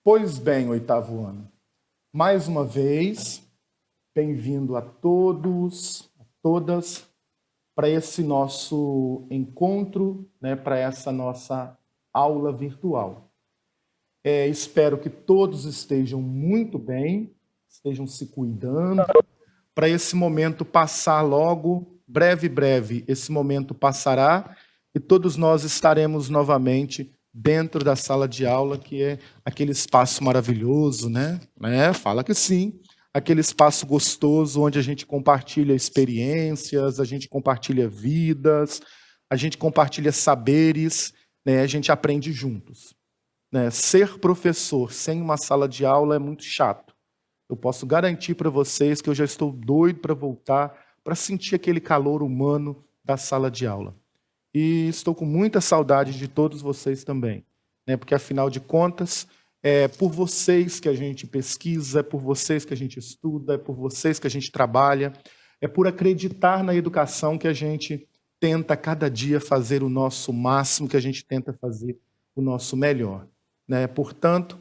Pois bem, oitavo ano, mais uma vez, bem-vindo a todos, a todas, para esse nosso encontro, né, para essa nossa aula virtual. Espero que todos estejam muito bem, estejam se cuidando, para esse momento passar logo, breve, esse momento passará e todos nós estaremos novamente dentro da sala de aula, que é aquele espaço maravilhoso, né? Fala que sim. Aquele espaço gostoso onde a gente compartilha experiências, a gente compartilha vidas, a gente compartilha saberes, né? A gente aprende juntos, né? Ser professor sem uma sala de aula é muito chato. Eu posso garantir para vocês que eu já estou doido para voltar, para sentir aquele calor humano da sala de aula. E estou com muita saudade de todos vocês também, né? Porque, afinal de contas, é por vocês que a gente pesquisa, é por vocês que a gente estuda, é por vocês que a gente trabalha, é por acreditar na educação que a gente tenta cada dia fazer o nosso máximo, que a gente tenta fazer o nosso melhor, né? Portanto,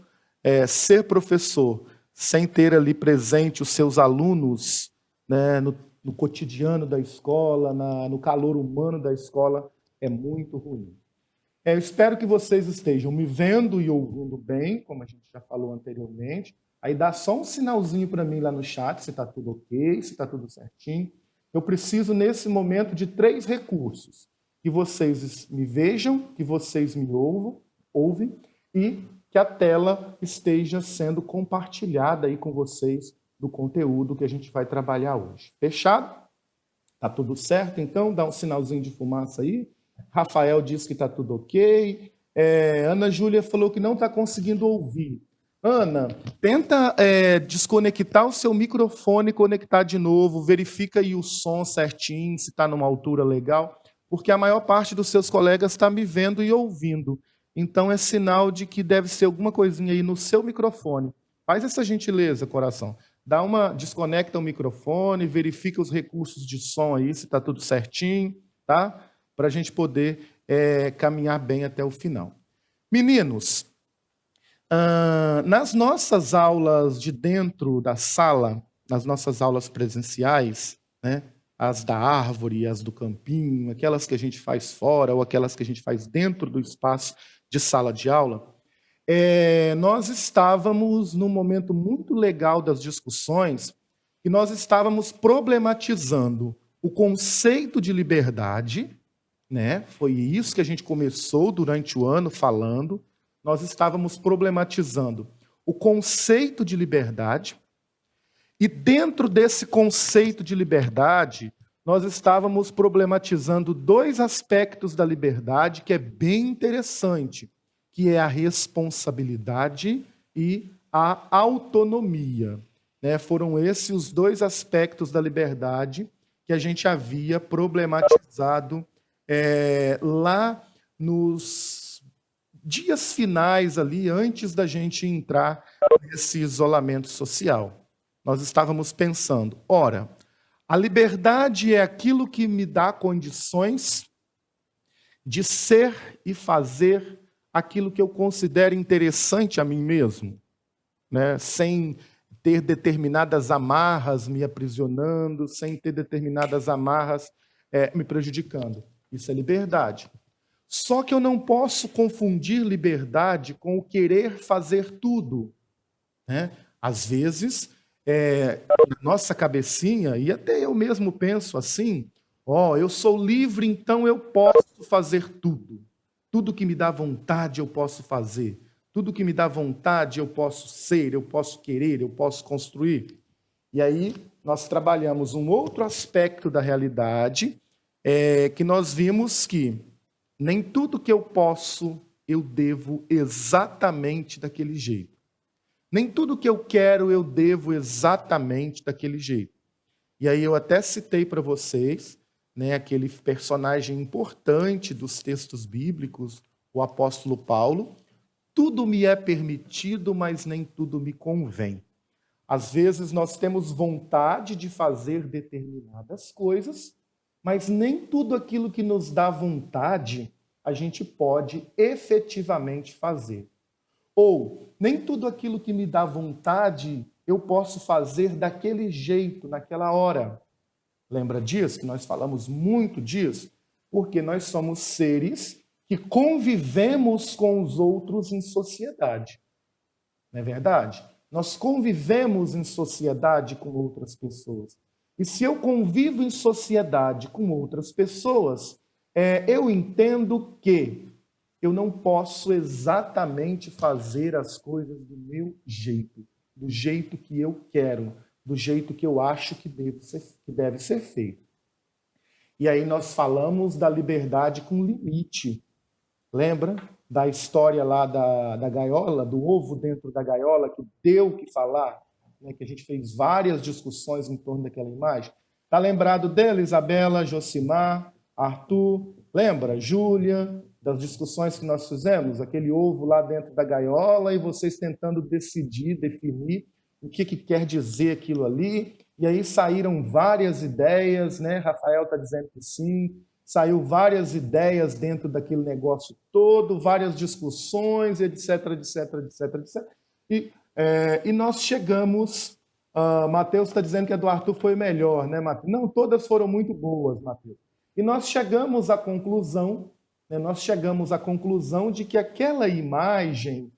ser professor sem ter ali presente os seus alunos, né, no cotidiano da escola, no calor humano da escola, é muito ruim. Eu espero que vocês estejam me vendo e ouvindo bem, como a gente já falou anteriormente. Aí dá só um sinalzinho para mim lá no chat, se está tudo ok, se está tudo certinho. Eu preciso, nesse momento, de 3 recursos. Que vocês me vejam, que vocês me ouvem e que a tela esteja sendo compartilhada aí com vocês do conteúdo que a gente vai trabalhar hoje. Fechado? Tá tudo certo? Então, dá um sinalzinho de fumaça aí. Rafael disse que está tudo ok. Ana Júlia falou que não está conseguindo ouvir. Ana, tenta desconectar o seu microfone e conectar de novo. Verifica aí o som certinho, se está numa altura legal, porque a maior parte dos seus colegas está me vendo e ouvindo. Então, é sinal de que deve ser alguma coisinha aí no seu microfone. Faz essa gentileza, coração. Desconecta o microfone, verifica os recursos de som aí, se está tudo certinho, tá? Para a gente poder caminhar bem até o final. Meninos, nas nossas aulas de dentro da sala, nas nossas aulas presenciais, né, as da árvore, as do campinho, aquelas que a gente faz fora ou aquelas que a gente faz dentro do espaço de sala de aula, nós estávamos num momento muito legal das discussões e nós estávamos problematizando o conceito de liberdade, né? Foi isso que a gente começou durante o ano falando. Nós estávamos problematizando o conceito de liberdade e dentro desse conceito de liberdade, nós estávamos problematizando 2 aspectos da liberdade que é bem interessante, que é a responsabilidade e a autonomia, né? Foram esses os 2 aspectos da liberdade que a gente havia problematizado lá nos dias finais ali, antes da gente entrar nesse isolamento social. Nós estávamos pensando, ora, a liberdade é aquilo que me dá condições de ser e fazer aquilo que eu considero interessante a mim mesmo, né? Sem ter determinadas amarras me aprisionando, sem ter determinadas amarras me prejudicando. Isso é liberdade. Só que eu não posso confundir liberdade com o querer fazer tudo, né? Às vezes, na nossa cabecinha, e até eu mesmo penso assim, eu sou livre, então eu posso fazer tudo. Tudo que me dá vontade eu posso fazer. Tudo que me dá vontade eu posso ser, eu posso querer, eu posso construir. E aí nós trabalhamos um outro aspecto da realidade, que nós vimos que nem tudo que eu posso eu devo exatamente daquele jeito. Nem tudo que eu quero eu devo exatamente daquele jeito. E aí eu até citei para vocês, né, aquele personagem importante dos textos bíblicos, o apóstolo Paulo. Tudo me é permitido, mas nem tudo me convém. Às vezes nós temos vontade de fazer determinadas coisas, mas nem tudo aquilo que nos dá vontade a gente pode efetivamente fazer. Ou nem tudo aquilo que me dá vontade eu posso fazer daquele jeito, naquela hora. Lembra disso? Que nós falamos muito disso? Porque nós somos seres que convivemos com os outros em sociedade. Não é verdade? Nós convivemos em sociedade com outras pessoas. E se eu convivo em sociedade com outras pessoas, eu entendo que eu não posso exatamente fazer as coisas do meu jeito, do jeito que eu quero, do jeito que eu acho que deve ser feito. E aí nós falamos da liberdade com limite. Lembra da história lá da gaiola, do ovo dentro da gaiola, que deu o que falar? Né? Que a gente fez várias discussões em torno daquela imagem. Está lembrado dela, Isabela, Josimar, Arthur? Lembra? Júlia, das discussões que nós fizemos? Aquele ovo lá dentro da gaiola e vocês tentando decidir, definir o que quer dizer aquilo ali. E aí saíram várias ideias, né? Rafael está dizendo que sim, saiu várias ideias dentro daquele negócio todo, várias discussões, etc, etc, etc, etc. E nós chegamos... Matheus está dizendo que a do Arthur foi melhor, né, Matheus? Não, todas foram muito boas, Matheus. E nós chegamos à conclusão, né, de que aquela imagem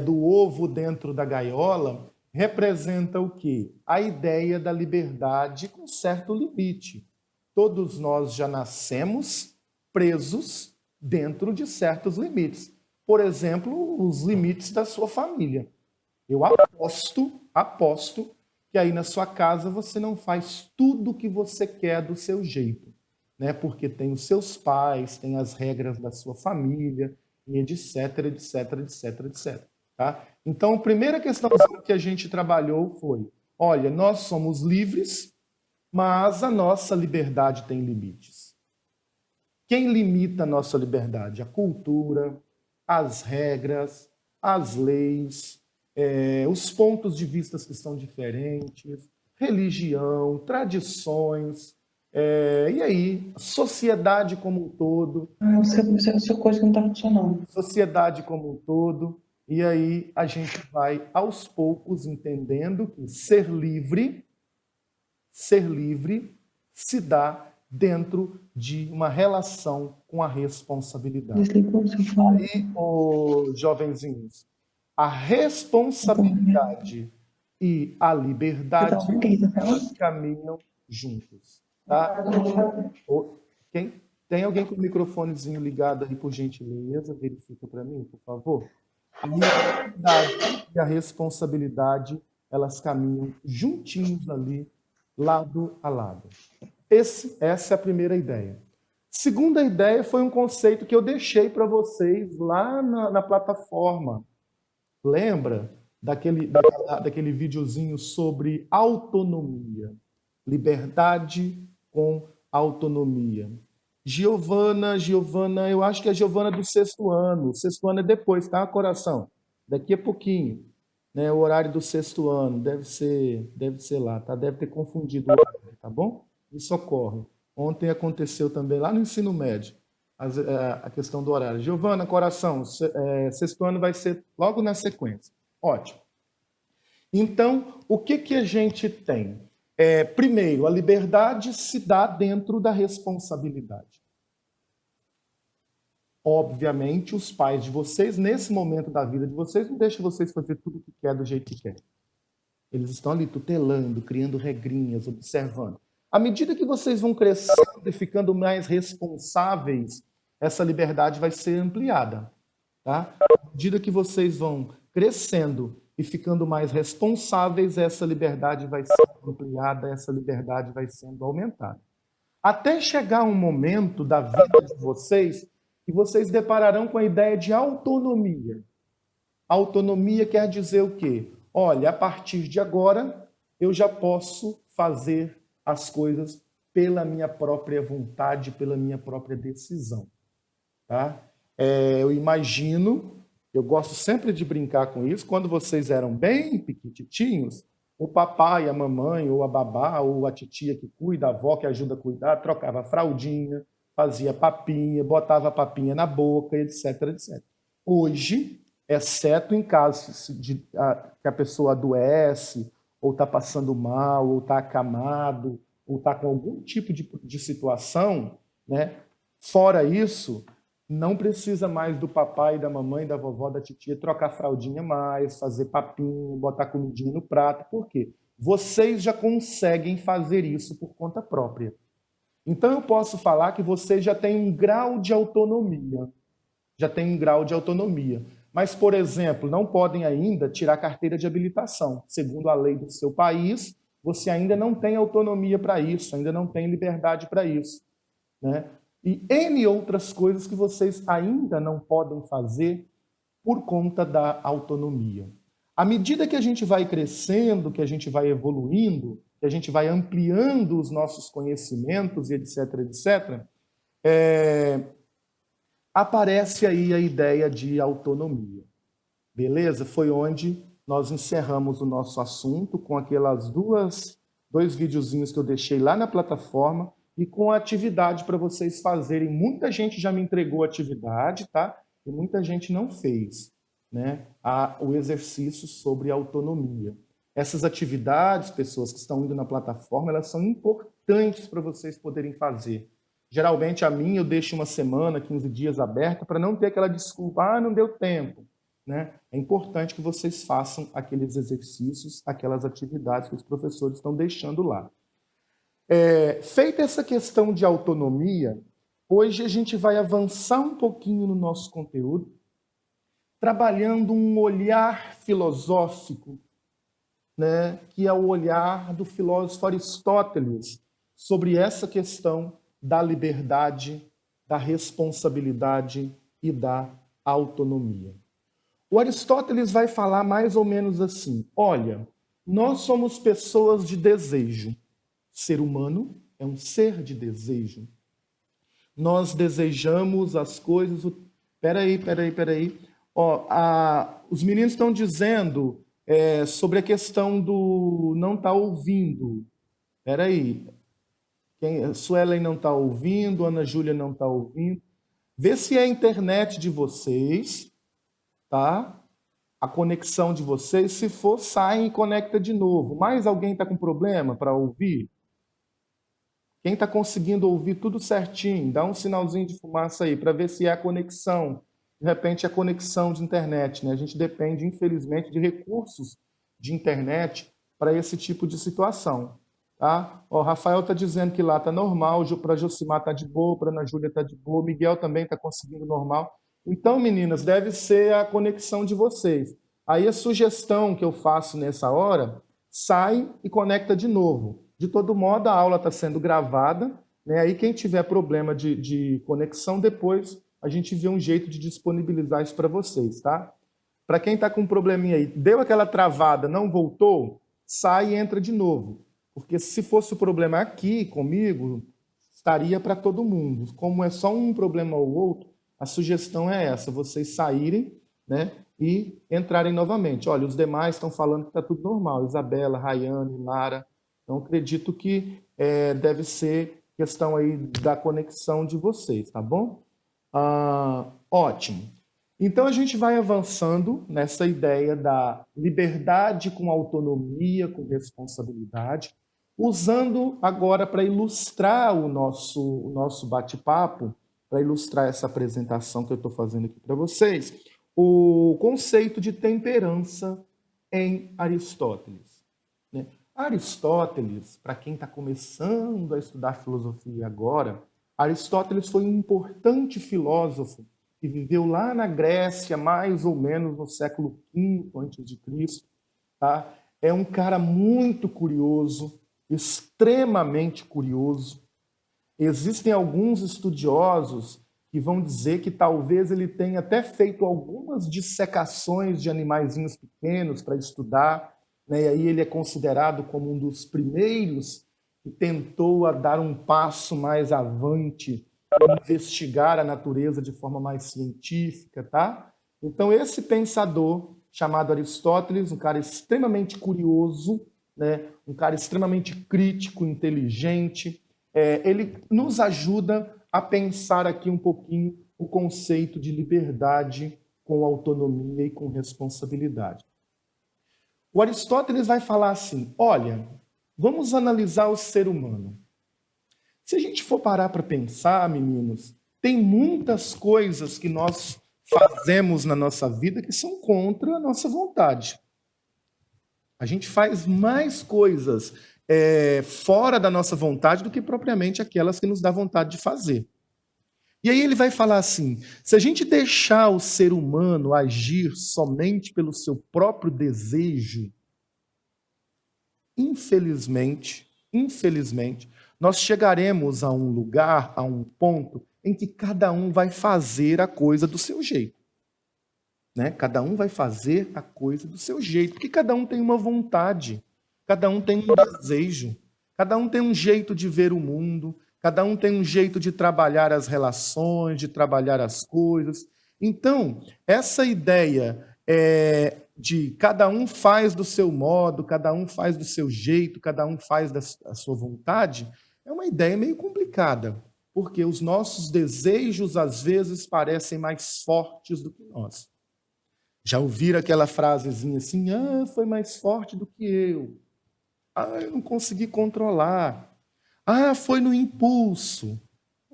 do ovo dentro da gaiola representa o quê? A ideia da liberdade com certo limite. Todos nós já nascemos presos dentro de certos limites. Por exemplo, os limites da sua família. Eu aposto que aí na sua casa você não faz tudo o que você quer do seu jeito, né? Porque tem os seus pais, tem as regras da sua família, e etc, etc, etc, etc. Tá? Então, a primeira questão que a gente trabalhou foi, olha, nós somos livres, mas a nossa liberdade tem limites. Quem limita a nossa liberdade? A cultura, as regras, as leis, os pontos de vista que são diferentes, religião, tradições, e aí, sociedade como um todo. O seu coisa não está funcionando. Sociedade como um todo. E aí a gente vai, aos poucos, entendendo que ser livre se dá dentro de uma relação com a responsabilidade. Desligou o seu fone. Aí, jovenzinhos, a responsabilidade e a liberdade, elas caminham juntos. Tá? Tem alguém com o microfonezinho ligado aí, por gentileza? Verifica para mim, por favor. A liberdade e a responsabilidade, elas caminham juntinhos ali, lado a lado. Essa é a primeira ideia. Segunda ideia foi um conceito que eu deixei para vocês lá na plataforma. Lembra daquele videozinho sobre autonomia? Liberdade com autonomia. Giovana, eu acho que é a Giovana do sexto ano. O sexto ano é depois, tá, coração? Daqui a pouquinho. Né, o horário do sexto ano, deve ser lá, tá? Deve ter confundido o horário, tá bom? Isso ocorre. Ontem aconteceu também lá no ensino médio, a questão do horário. Giovana, coração, sexto ano vai ser logo na sequência. Ótimo. Então, o que a gente tem? Primeiro, a liberdade se dá dentro da responsabilidade. Obviamente, os pais de vocês, nesse momento da vida de vocês, não deixam vocês fazer tudo o que quer do jeito que quer. Eles estão ali tutelando, criando regrinhas, observando. À medida que vocês vão crescendo e ficando mais responsáveis, essa liberdade vai ser ampliada. Tá? À medida que vocês vão crescendo e ficando mais responsáveis, essa liberdade vai ser ampliada, essa liberdade vai sendo aumentada. Até chegar um momento da vida de vocês que vocês depararão com a ideia de autonomia. Autonomia quer dizer o quê? Olha, a partir de agora, eu já posso fazer as coisas pela minha própria vontade, pela minha própria decisão. Tá? Eu imagino, eu gosto sempre de brincar com isso, quando vocês eram bem pequititinhos, o papai, a mamãe, ou a babá, ou a titia que cuida, a avó que ajuda a cuidar, trocava a fraldinha, fazia papinha, botava a papinha na boca, etc, etc. Hoje, exceto em casos que a pessoa adoece, ou está passando mal, ou está acamado, ou está com algum tipo de situação, né? Fora isso, não precisa mais do papai, da mamãe, da vovó, da titia trocar fraldinha mais, fazer papinho, botar comidinha no prato. Por quê? Vocês já conseguem fazer isso por conta própria. Então eu posso falar que vocês já têm um grau de autonomia. Já tem um grau de autonomia. Mas, por exemplo, não podem ainda tirar carteira de habilitação. Segundo a lei do seu país, você ainda não tem autonomia para isso, ainda não tem liberdade para isso, né? E N outras coisas que vocês ainda não podem fazer por conta da autonomia. À medida que a gente vai crescendo, que a gente vai evoluindo, que a gente vai ampliando os nossos conhecimentos e etc, etc, aparece aí a ideia de autonomia. Beleza? Foi onde nós encerramos o nosso assunto com aquelas dois videozinhos que eu deixei lá na plataforma e com a atividade para vocês fazerem. Muita gente já me entregou a atividade, tá? E muita gente não fez, né? O exercício sobre autonomia. Essas atividades, pessoas que estão indo na plataforma, elas são importantes para vocês poderem fazer. Geralmente a minha eu deixo uma semana, 15 dias aberta para não ter aquela desculpa, não deu tempo, né? É importante que vocês façam aqueles exercícios, aquelas atividades que os professores estão deixando lá. Feita essa questão de autonomia, hoje a gente vai avançar um pouquinho no nosso conteúdo, trabalhando um olhar filosófico, né, que é o olhar do filósofo Aristóteles sobre essa questão da liberdade, da responsabilidade e da autonomia. O Aristóteles vai falar mais ou menos assim: olha, nós somos pessoas de desejo. Ser humano é um ser de desejo. Nós desejamos as coisas... Peraí. Os meninos estão dizendo sobre a questão do não estar ouvindo. Peraí. Suelen não está ouvindo, Ana Júlia não está ouvindo. Vê se é a internet de vocês, tá? A conexão de vocês. Se for, sai e conecta de novo. Mais alguém está com problema para ouvir? Quem está conseguindo ouvir tudo certinho, dá um sinalzinho de fumaça aí para ver se é a conexão. De repente, é a conexão de internet, né? A gente depende, infelizmente, de recursos de internet para esse tipo de situação. Tá? O Rafael está dizendo que lá está normal, para Josimar está de boa, para Ana Júlia está de boa, Miguel também está conseguindo normal. Então, meninas, deve ser a conexão de vocês. Aí a sugestão que eu faço nessa hora, sai e conecta de novo. De todo modo, a aula está sendo gravada, né? Aí quem tiver problema de conexão, depois a gente vê um jeito de disponibilizar isso para vocês, tá? Para quem está com um probleminha aí, deu aquela travada, não voltou, sai e entra de novo. Porque se fosse o problema aqui comigo, estaria para todo mundo. Como é só um problema ou outro, a sugestão é essa, vocês saírem, né, e entrarem novamente. Olha, os demais estão falando que está tudo normal. Isabela, Rayane, Lara. Então, acredito que deve ser questão aí da conexão de vocês, tá bom? Ótimo. Então, a gente vai avançando nessa ideia da liberdade com autonomia, com responsabilidade, usando agora para ilustrar o nosso bate-papo, para ilustrar essa apresentação que eu estou fazendo aqui para vocês, o conceito de temperança em Aristóteles. Né? Aristóteles, para quem está começando a estudar filosofia agora, Aristóteles foi um importante filósofo que viveu lá na Grécia, mais ou menos no século V a.C. Tá? É um cara muito curioso, extremamente curioso. Existem alguns estudiosos que vão dizer que talvez ele tenha até feito algumas dissecações de animaizinhos pequenos para estudar, né? E aí ele é considerado como um dos primeiros que tentou dar um passo mais avante, investigar a natureza de forma mais científica, tá? Então esse pensador chamado Aristóteles, um cara extremamente curioso, né? Um cara extremamente crítico, inteligente, ele nos ajuda a pensar aqui um pouquinho o conceito de liberdade com autonomia e com responsabilidade. O Aristóteles vai falar assim, olha, vamos analisar o ser humano. Se a gente for parar para pensar, meninos, tem muitas coisas que nós fazemos na nossa vida que são contra a nossa vontade. A gente faz mais coisas fora da nossa vontade do que propriamente aquelas que nos dá vontade de fazer. E aí ele vai falar assim, se a gente deixar o ser humano agir somente pelo seu próprio desejo, infelizmente, nós chegaremos a um lugar, a um ponto, em que cada um vai fazer a coisa do seu jeito. Né? Cada um vai fazer a coisa do seu jeito, porque cada um tem uma vontade, cada um tem um desejo, cada um tem um jeito de ver o mundo, cada um tem um jeito de trabalhar as relações, de trabalhar as coisas. Então, essa ideia de cada um faz do seu modo, cada um faz do seu jeito, cada um faz da sua vontade, é uma ideia meio complicada, porque os nossos desejos, às vezes, parecem mais fortes do que nós. Já ouviram aquela frasezinha assim, foi mais forte do que eu. Eu não consegui controlar. Foi no impulso.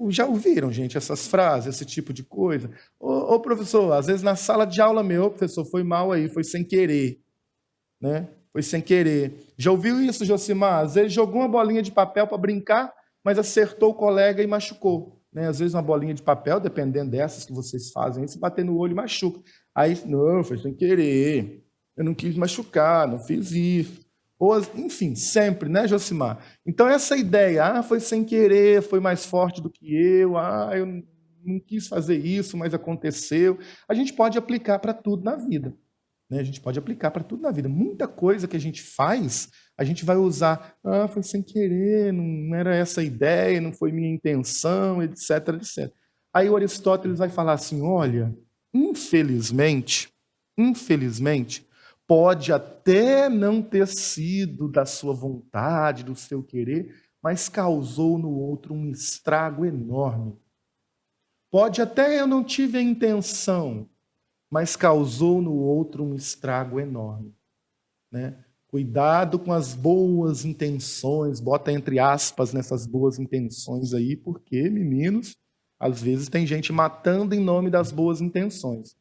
Já ouviram, gente, essas frases, esse tipo de coisa? Ô, professor, às vezes na sala de aula meu, professor, foi mal aí, foi sem querer. Né? Foi sem querer. Já ouviu isso, Josimar? Às vezes jogou uma bolinha de papel para brincar, mas acertou o colega e machucou. Né? Às vezes uma bolinha de papel, dependendo dessas que vocês fazem, se bater no olho machuca. Aí, não, foi sem querer. Eu não quis machucar, não fiz isso. Ou, enfim, sempre, né, Josimar? Então, essa ideia, foi sem querer, foi mais forte do que eu não quis fazer isso, mas aconteceu. A gente pode aplicar para tudo na vida. Né? A gente pode aplicar para tudo na vida. Muita coisa que a gente faz, a gente vai usar, foi sem querer, não era essa a ideia, não foi minha intenção, etc, etc. Aí o Aristóteles vai falar assim, olha, infelizmente, pode até não ter sido da sua vontade, do seu querer, mas causou no outro um estrago enorme. Pode até eu não tive a intenção, mas causou no outro um estrago enorme. Né? Cuidado com as boas intenções, bota entre aspas nessas boas intenções aí, porque, meninos, às vezes tem gente matando em nome das boas intenções.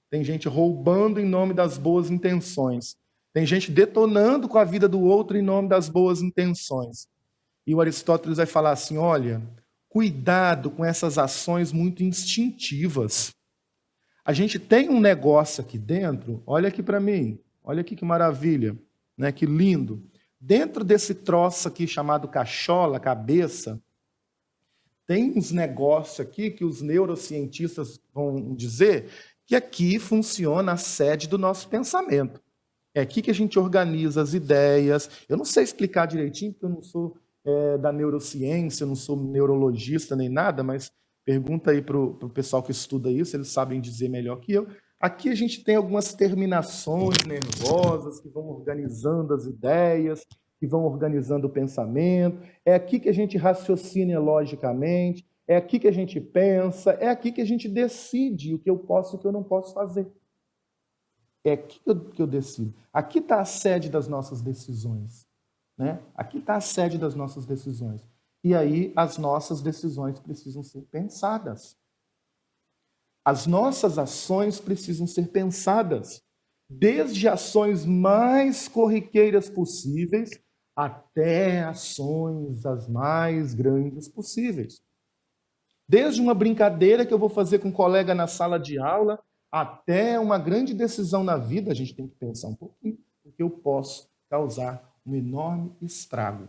Tem gente roubando em nome das boas intenções. Tem gente detonando com a vida do outro em nome das boas intenções. E o Aristóteles vai falar assim, olha, cuidado com essas ações muito instintivas. A gente tem um negócio aqui dentro, olha aqui para mim, olha aqui que maravilha, né? Que lindo. Dentro desse troço aqui chamado cachola, cabeça, tem uns negócios aqui que os neurocientistas vão dizer que aqui funciona a sede do nosso pensamento. É aqui que a gente organiza as ideias. Eu não sei explicar direitinho, porque eu não sou da neurociência, eu não sou neurologista nem nada, mas pergunta aí para o pessoal que estuda isso, eles sabem dizer melhor que eu. Aqui a gente tem algumas terminações nervosas que vão organizando as ideias, que vão organizando o pensamento. É aqui que a gente raciocina logicamente, é aqui que a gente pensa, é aqui que a gente decide o que eu posso e o que eu não posso fazer. É aqui que eu decido. Aqui está a sede das nossas decisões. Né? Aqui está a sede das nossas decisões. E aí as nossas decisões precisam ser pensadas. As nossas ações precisam ser pensadas. Desde ações mais corriqueiras possíveis até ações as mais grandes possíveis. Desde uma brincadeira que eu vou fazer com um colega na sala de aula, até uma grande decisão na vida, a gente tem que pensar um pouquinho, porque eu posso causar um enorme estrago.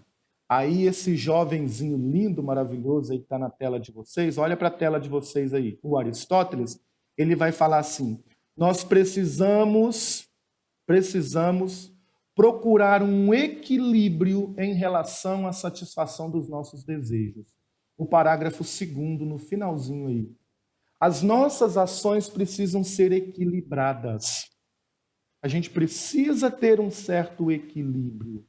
Aí esse jovenzinho lindo, maravilhoso aí que está na tela de vocês, olha para a tela de vocês aí, o Aristóteles, ele vai falar assim, nós precisamos procurar um equilíbrio em relação à satisfação dos nossos desejos. O parágrafo 2º, no finalzinho aí. As nossas ações precisam ser equilibradas. A gente precisa ter um certo equilíbrio.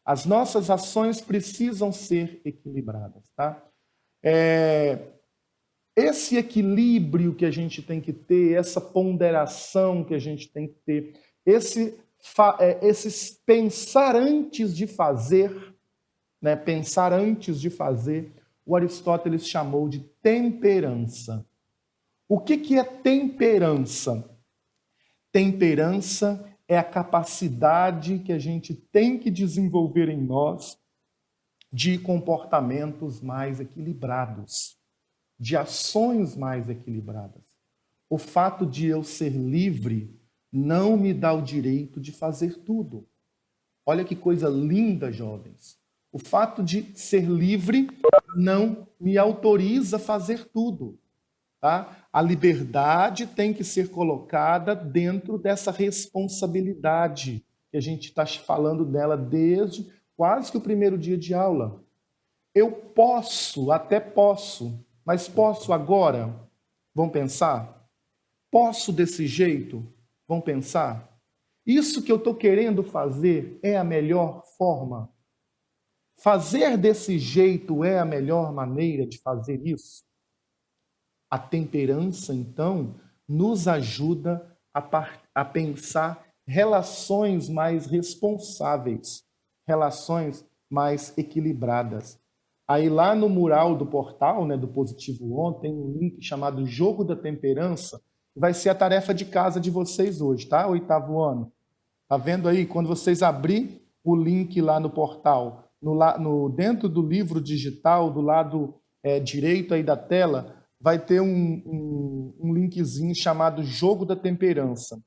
As nossas ações precisam ser equilibradas, tá? Esse equilíbrio que a gente tem que ter, essa ponderação que a gente tem que ter, esses pensar antes de fazer, né? Pensar antes de fazer, o Aristóteles chamou de temperança. O que é temperança? Temperança é a capacidade que a gente tem que desenvolver em nós de comportamentos mais equilibrados, de ações mais equilibradas. O fato de eu ser livre não me dá o direito de fazer tudo. Olha que coisa linda, jovens. O fato de ser livre não me autoriza a fazer tudo. Tá? A liberdade tem que ser colocada dentro dessa responsabilidade que a gente está falando dela desde quase que o primeiro dia de aula. Eu posso, até posso, mas posso agora? Vão pensar? Posso desse jeito? Vão pensar? Isso que eu estou querendo fazer é a melhor forma? Fazer desse jeito é a melhor maneira de fazer isso? A temperança, então, nos ajuda a pensar relações mais responsáveis, relações mais equilibradas. Aí lá no mural do portal, né, do Positivo On, tem um link chamado Jogo da Temperança, que vai ser a tarefa de casa de vocês hoje, tá? Oitavo ano. Tá vendo aí? Quando vocês abrirem o link lá no portal, dentro do livro digital, do lado direito aí da tela, vai ter um linkzinho chamado Jogo da Temperança.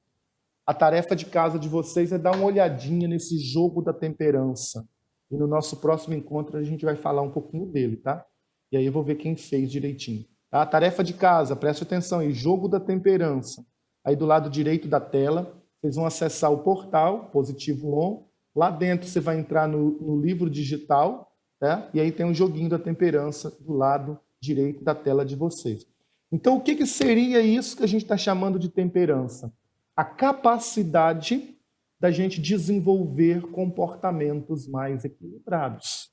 A tarefa de casa de vocês é dar uma olhadinha nesse Jogo da Temperança. E no nosso próximo encontro a gente vai falar um pouquinho dele, tá? E aí eu vou ver quem fez direitinho. Tá? A tarefa de casa, preste atenção aí, Jogo da Temperança. Aí do lado direito da tela, vocês vão acessar o portal, Positivo On. Lá dentro você vai entrar no livro digital, tá? E aí tem um joguinho da temperança do lado direito da tela de vocês. Então, o que seria isso que a gente está chamando de temperança? A capacidade da gente desenvolver comportamentos mais equilibrados,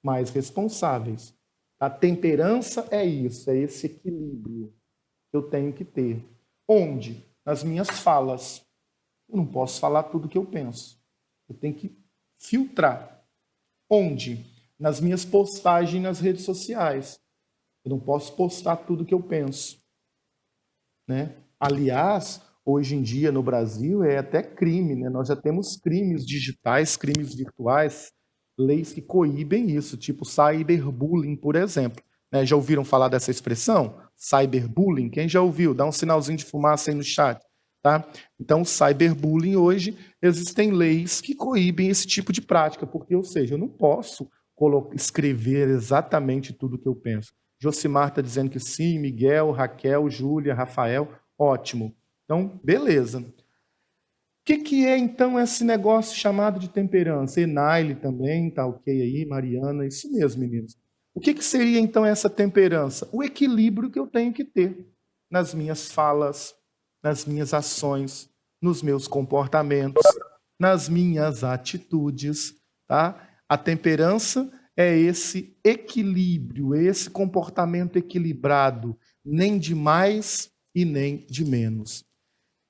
mais responsáveis. A temperança é isso, é esse equilíbrio que eu tenho que ter. Onde? Nas minhas falas. Eu não posso falar tudo que eu penso. Eu tenho que filtrar. Onde? Nas minhas postagens nas redes sociais. Eu não posso postar tudo que eu penso. Né? Aliás, hoje em dia no Brasil é até crime, né? Nós já temos crimes digitais, crimes virtuais, leis que coíbem isso, tipo cyberbullying, por exemplo. Né? Já ouviram falar dessa expressão? Cyberbullying? Quem já ouviu? Dá um sinalzinho de fumaça aí no chat. Tá? Então, cyberbullying hoje, existem leis que coíbem esse tipo de prática, porque, ou seja, eu não posso escrever exatamente tudo que eu penso. Josimar está dizendo que sim, Miguel, Raquel, Júlia, Rafael, ótimo. Então, beleza. O que é, então, esse negócio chamado de temperança? Enaile também, tá ok aí, Mariana, isso mesmo, meninos. O que seria, então, essa temperança? O equilíbrio que eu tenho que ter nas minhas falas, nas minhas ações, nos meus comportamentos, nas minhas atitudes, tá? A temperança é esse equilíbrio, esse comportamento equilibrado, nem de mais e nem de menos.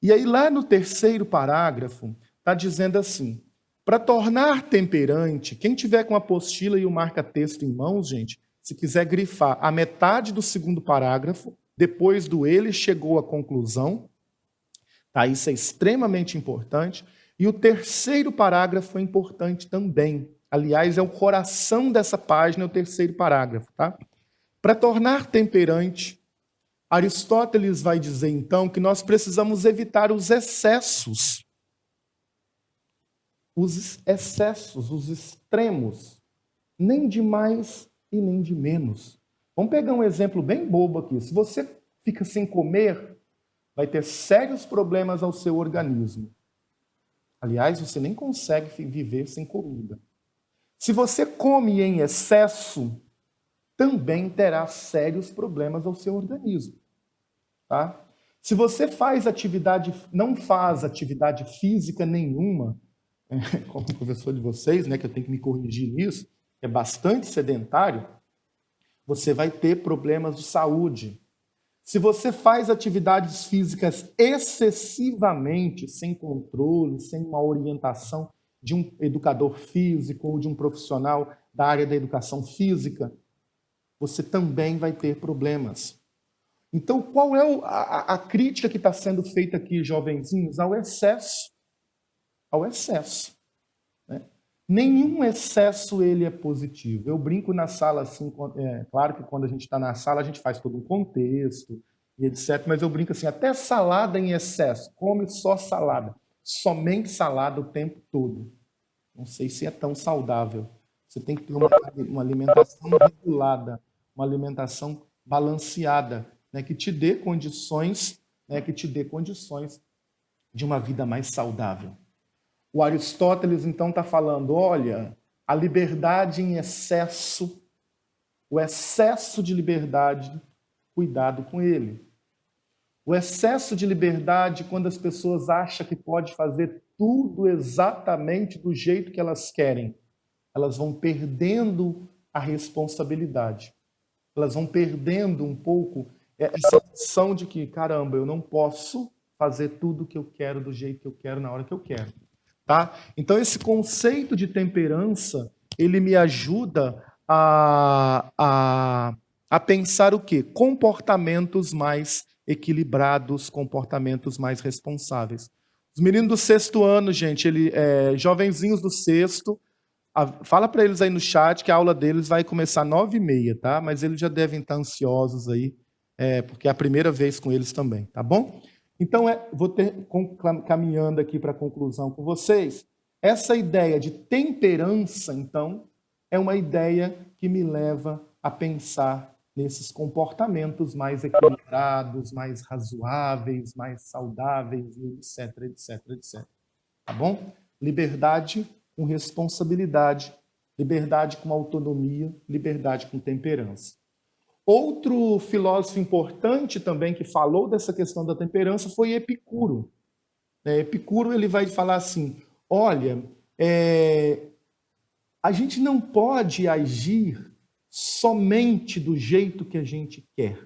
E aí lá no terceiro parágrafo, está dizendo assim, para tornar temperante, quem tiver com a apostila e o marca-texto em mãos, gente, se quiser grifar a metade do segundo parágrafo, depois do ele chegou à conclusão, tá? Isso é extremamente importante. E o terceiro parágrafo é importante também. Aliás, é o coração dessa página, é o terceiro parágrafo. Tá? Para tornar temperante, Aristóteles vai dizer, então, que nós precisamos evitar os excessos. Os excessos, os extremos. Nem de mais e nem de menos. Vamos pegar um exemplo bem bobo aqui. Se você fica sem comer, vai ter sérios problemas ao seu organismo. Aliás, você nem consegue viver sem comida. Se você come em excesso, também terá sérios problemas ao seu organismo. Tá? Se você não faz atividade física nenhuma, como professor de vocês, né, que eu tenho que me corrigir nisso, é bastante sedentário, você vai ter problemas de saúde. Se você faz atividades físicas excessivamente, sem controle, sem uma orientação de um educador físico ou de um profissional da área da educação física, você também vai ter problemas. Então, qual é a crítica que está sendo feita aqui, jovenzinhos? Ao excesso. Ao excesso. Né? Nenhum excesso ele é positivo. Eu brinco na sala assim, claro que quando a gente está na sala a gente faz todo um contexto e etc. Mas eu brinco assim, até salada em excesso, come só salada, somente salada o tempo todo. Não sei se é tão saudável. Você tem que ter uma alimentação regulada, uma alimentação balanceada, né, que te dê condições, de uma vida mais saudável. O Aristóteles, então, está falando, olha, a liberdade em excesso, o excesso de liberdade, cuidado com ele. O excesso de liberdade, quando as pessoas acham que pode fazer tudo exatamente do jeito que elas querem, elas vão perdendo a responsabilidade. Elas vão perdendo um pouco essa noção de que, caramba, eu não posso fazer tudo o que eu quero do jeito que eu quero, na hora que eu quero. Tá? Então, esse conceito de temperança, ele me ajuda a pensar o quê? Comportamentos mais equilibrados, comportamentos mais responsáveis. Os meninos do sexto ano, gente, jovenzinhos do sexto, fala para eles aí no chat que a aula deles vai começar 9h30, tá? Mas eles já devem estar ansiosos aí, porque é a primeira vez com eles também, tá bom? Então, caminhando aqui para a conclusão com vocês, essa ideia de temperança, então, é uma ideia que me leva a pensar nesses comportamentos mais equilibrados, mais razoáveis, mais saudáveis, etc, etc, etc. Tá bom? Liberdade com responsabilidade, liberdade com autonomia, liberdade com temperança. Outro filósofo importante também que falou dessa questão da temperança foi Epicuro. Epicuro ele vai falar assim, olha, a gente não pode agir somente do jeito que a gente quer,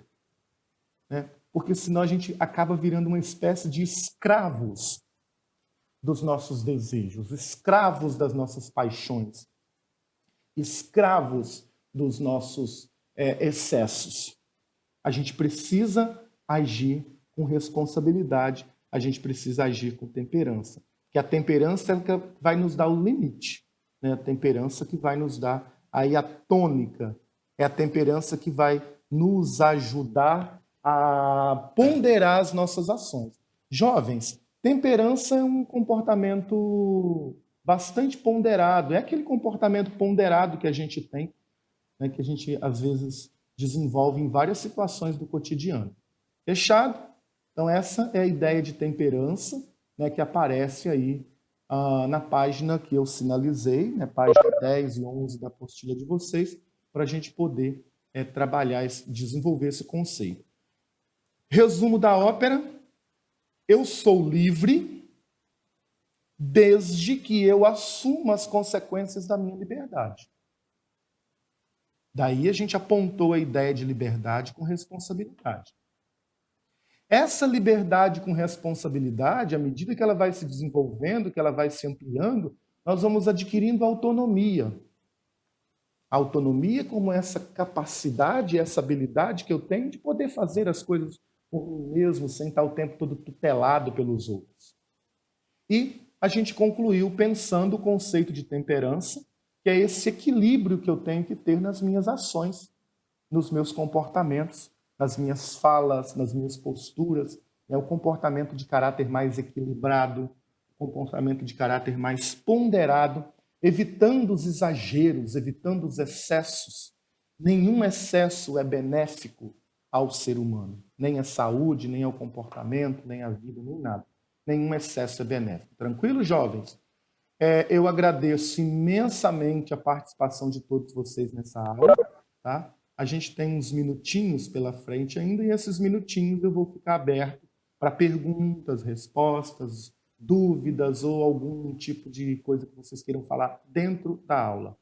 né? Porque senão a gente acaba virando uma espécie de escravos dos nossos desejos, escravos das nossas paixões, escravos dos nossos excessos. A gente precisa agir com responsabilidade, a gente precisa agir com temperança. Que a temperança é que vai nos dar o limite, né? A temperança que vai nos dar aí a tônica, é a temperança que vai nos ajudar a ponderar as nossas ações. Jovens, temperança é um comportamento bastante ponderado, é aquele comportamento ponderado que a gente tem, né, que a gente, às vezes, desenvolve em várias situações do cotidiano. Fechado? Então, essa é a ideia de temperança, né, que aparece aí na página que eu sinalizei, né, página 10 e 11 da apostila de vocês, para a gente poder trabalhar, desenvolver esse conceito. Resumo da ópera: eu sou livre desde que eu assuma as consequências da minha liberdade. Daí a gente apontou a ideia de liberdade com responsabilidade. Essa liberdade com responsabilidade, à medida que ela vai se desenvolvendo, que ela vai se ampliando, nós vamos adquirindo autonomia. Autonomia como essa capacidade, essa habilidade que eu tenho de poder fazer as coisas por mim mesmo, sem estar o tempo todo tutelado pelos outros. E a gente concluiu pensando o conceito de temperança, que é esse equilíbrio que eu tenho que ter nas minhas ações, nos meus comportamentos, nas minhas falas, nas minhas posturas, o comportamento de caráter mais equilibrado, o comportamento de caráter mais ponderado, evitando os exageros, evitando os excessos. Nenhum excesso é benéfico ao ser humano, nem à saúde, nem ao comportamento, nem à vida, nem nada. Nenhum excesso é benéfico. Tranquilo, jovens? Eu agradeço imensamente a participação de todos vocês nessa aula, tá? A gente tem uns minutinhos pela frente ainda, e esses minutinhos eu vou ficar aberto para perguntas, respostas, dúvidas ou algum tipo de coisa que vocês queiram falar dentro da aula.